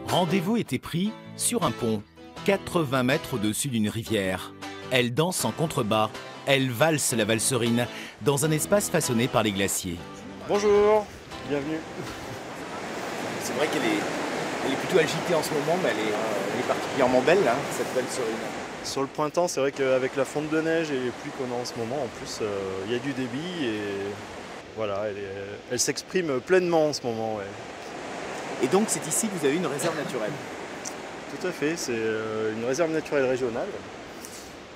Rendez-vous était pris sur un pont, 80 mètres au-dessus d'une rivière. Elle danse en contrebas, elle valse la valserine dans un espace façonné par les glaciers. Bonjour, bienvenue. C'est vrai qu'elle est plutôt agitée en ce moment, mais elle est particulièrement belle, là, cette valserine. Sur le printemps, c'est vrai qu'avec la fonte de neige et les pluies qu'on a en ce moment, en plus, il y a du débit et voilà, elle s'exprime pleinement en ce moment. Ouais. Et donc, c'est ici que vous avez une réserve naturelle. Tout à fait, c'est une réserve naturelle régionale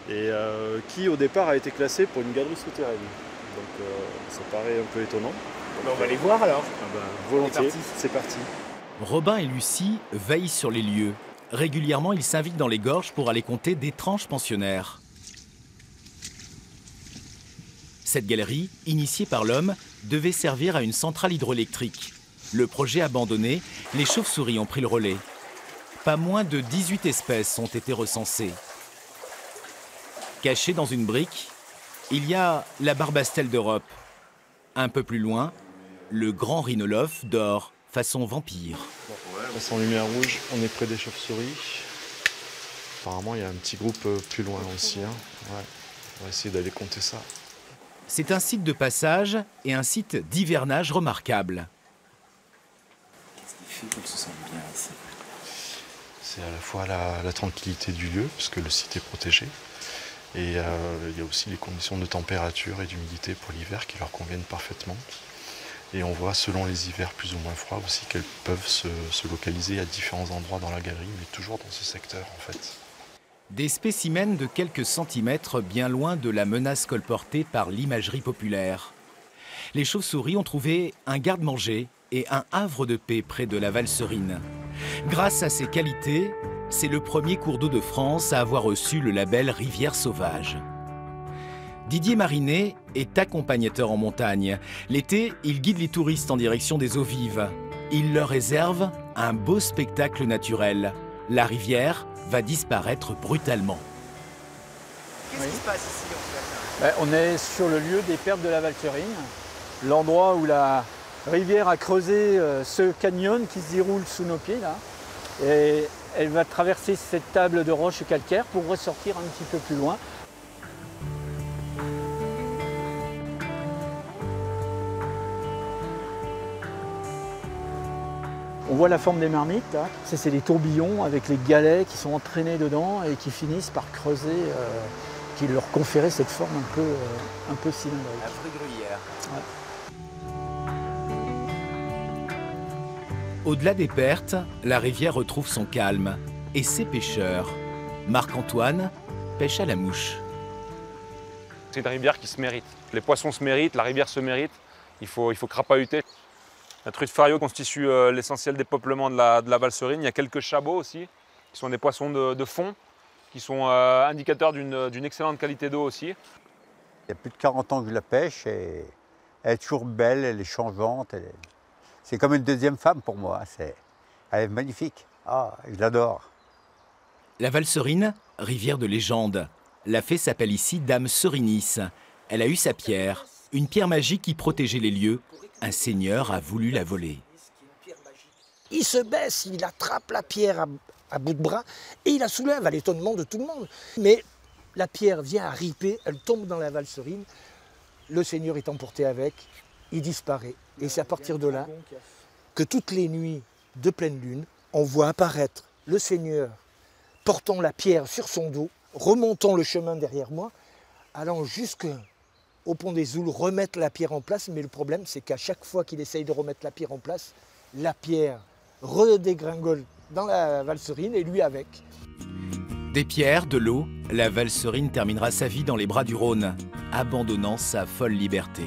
et qui, au départ, a été classée pour une galerie souterraine. Donc, ça paraît un peu étonnant. On va aller voir alors. Volontiers, c'est parti. Robin et Lucie veillent sur les lieux. Régulièrement, ils s'invitent dans les gorges pour aller compter d'étranges pensionnaires. Cette galerie, initiée par l'homme, devait servir à une centrale hydroélectrique. Le projet abandonné, les chauves-souris ont pris le relais. Pas moins de 18 espèces ont été recensées. Cachée dans une brique, il y a la barbastelle d'Europe. Un peu plus loin, le grand rhinolophe dort, façon vampire. En lumière rouge, on est près des chauves-souris. Apparemment, il y a un petit groupe plus loin aussi. Hein. Ouais. On va essayer d'aller compter ça. C'est un site de passage et un site d'hivernage remarquable. Qu'est-ce qui fait qu'elle se sent bien ici? C'est à la fois la tranquillité du lieu, puisque le site est protégé, et il y a aussi les conditions de température et d'humidité pour l'hiver qui leur conviennent parfaitement. Et on voit, selon les hivers plus ou moins froids aussi, qu'elles peuvent se localiser à différents endroits dans la galerie, mais toujours dans ce secteur en fait. Des spécimens de quelques centimètres bien loin de la menace colportée par l'imagerie populaire. Les chauves-souris ont trouvé un garde-manger et un havre de paix près de la valserine. Grâce à ses qualités, c'est le premier cours d'eau de France à avoir reçu le label Rivière sauvage. Didier Marinet est accompagnateur en montagne. L'été, il guide les touristes en direction des eaux vives. Il leur réserve un beau spectacle naturel. La rivière va disparaître brutalement. Qu'est-ce qui se passe ici en fait? On est sur le lieu des pertes de la valserine, l'endroit où la rivière a creusé ce canyon qui se déroule sous nos pieds là. Et elle va traverser cette table de roches calcaires pour ressortir un petit peu plus loin. On voit la forme des marmites, là. Ça c'est des tourbillons avec les galets qui sont entraînés dedans et qui finissent par creuser, qui leur conféraient cette forme un peu cylindrique. La vraie gruyère. Ouais. Au-delà des pertes, la rivière retrouve son calme et ses pêcheurs. Marc-Antoine pêche à la mouche. C'est une rivière qui se mérite. Les poissons se méritent, la rivière se mérite. Il faut crapahuter. La truite fario constitue l'essentiel des peuplements de la valserine. Il y a quelques chabots aussi, qui sont des poissons de fond, qui sont indicateurs d'une excellente qualité d'eau aussi. Il y a plus de 40 ans que je la pêche et elle est toujours belle, elle est changeante. C'est comme une deuxième femme pour moi. Elle est magnifique. Ah, je l'adore. La valserine, rivière de légende. La fée s'appelle ici Dame Serinis. Elle a eu sa pierre, une pierre magique qui protégeait les lieux. Un seigneur a voulu la voler. Il se baisse, il attrape la pierre à bout de bras et il la soulève à l'étonnement de tout le monde. Mais la pierre vient à riper, elle tombe dans la valserine, le seigneur est emporté avec, il disparaît. Et c'est à partir de là que toutes les nuits de pleine lune, on voit apparaître le seigneur portant la pierre sur son dos, remontant le chemin derrière moi, allant jusqu'au pont des Oules, remettre la pierre en place. Mais le problème, c'est qu'à chaque fois qu'il essaye de remettre la pierre en place, la pierre redégringole dans la valserine et lui avec. Des pierres, de l'eau, la valserine terminera sa vie dans les bras du Rhône, abandonnant sa folle liberté.